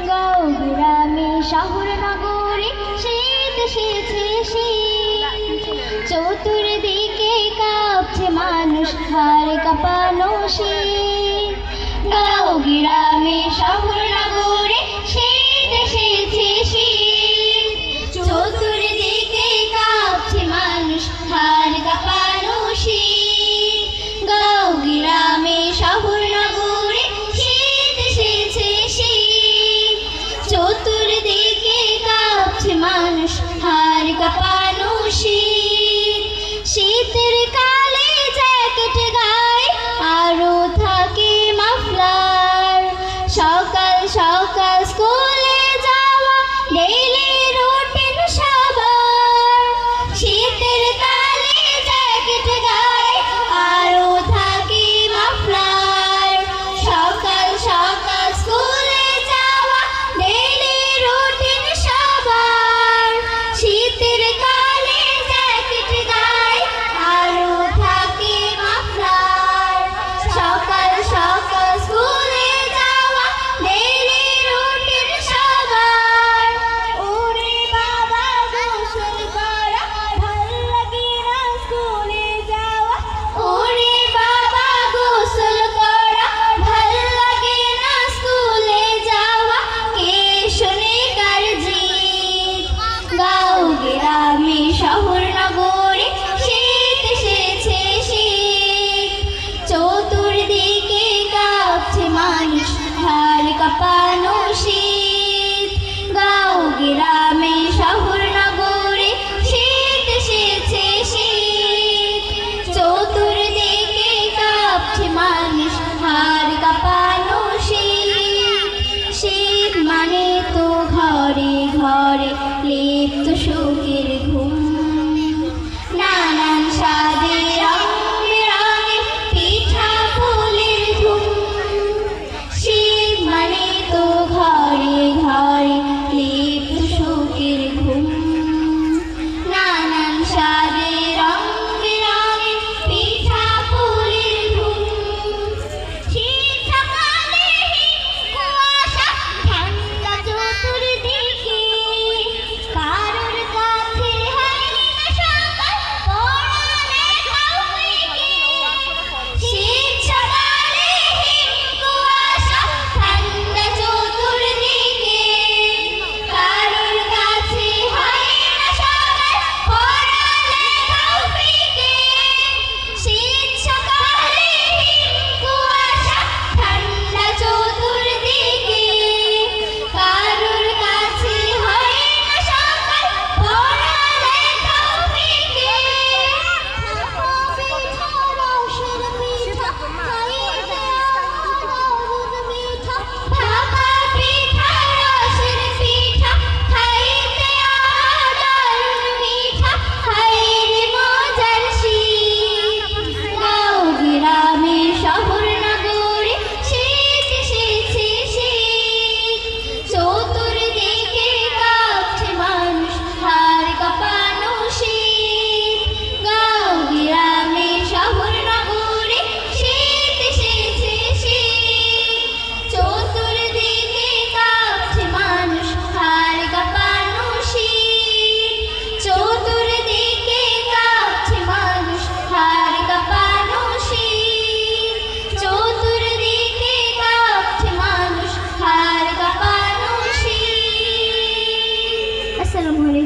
গাঁও গ্রামে শহর নগরে শীত এসেছে শীত, চতুর্দিকে কাঁপছে মানুষ, হাড় কাঁপানো শীত। গাঁও গ্রামে শহর নগরে শীত এসেছে শীত, চতুর্দিকে কাঁপছে মানুষ, হাড় কাঁপানো শীত। গাঁও গ্রামে শহর নগরে শীত এসেছে শীত, চতুর্দিকে কাঁপছে মানুষ, হাড় কাঁপানো শীত। শীতের কালে জ্যাকেট গায়ে আরো থাকে মাফলার, সকাল সকাল স্কুলে যাওয়া ডেইলি রুটিন সবার। শীতের কালে জ্যাকেট গায়ে আরো থাকে মাফলার, সকাল সকাল স্কুলে যাওয়া ডেইলি রুটিন সবার। শীতের কালে জ্যাকেট গায়ে আরো থাকে মাফলার, সকাল সকাল স্কুলে যাওয়া ডেইলি রুটিন সবার। ওরে বাবা গোসল করা ভাল লাগে না স্কুলে যাওয়া, ওরে বাবা গোসল করা ভাল লাগে না স্কুলে যাওয়া, কে শোনে কার জিদ। গাঁও গ্রামে শহর নগরে শীত এসেছে শীত, চতুর্দিকে কাঁপছে মানুষ, হাড় কাঁপানো শীত। গাঁও গ্রামে শহর নগরে শীত এসেছে শীত, চতুর্দিকে কাঁপছে মানুষ, হাড় কাঁপানো শীত। শীত মানে তো ঘরে ঘরে লিপ্ত সুখের ঘুম, নানান স্বাদে রং বেরঙের পিঠা ফুলের ধুম। শীত মানে তো ঘরে ঘরে লিপ্ত সুখের ঘুম, নানান স্বাদে রং বেরঙের পিঠা ফুলের ধুম। শীত সকালে কুয়াশা ঠান্ডা চতুর্দিকে, কারোর কাছে হয় না সকাল পড়ালেখাও ফিকে। শীত সকালে কুয়াশা ঠান্ডা চতুর্দিকে, কারোর কাছে হয় না সকাল পড়ালেখাও ফিকে। শীত সকালে কুয়াশা ঠান্ডা চতুর্দিকে, কারোর কাছে হয় না সকাল পড়ালেখাও ফিকে। ভাপা পিঠা রসের পিঠা খাইতে দারুণ মিঠা, হায় রে মজার শীত। গাঁও গ্রামে শহর নগরে শীত এসেছে শীত, চতুর্দিকে কাঁপছে মানুষ, হাড় কাঁপানো শীত। গাঁও গ্রামে শহর নগরে শীত এসেছে শীত, চতুর্দিকে কাঁপছে মানুষ, হাড় কাঁপানো শীত। চতুর্দিকে কাঁপছে মানুষ, হাড় কাঁপানো শীত। চতুর্দিকে কাঁপছে মানুষ, হাড় কাঁপানো শীত। আসসালামু আলাইকুম।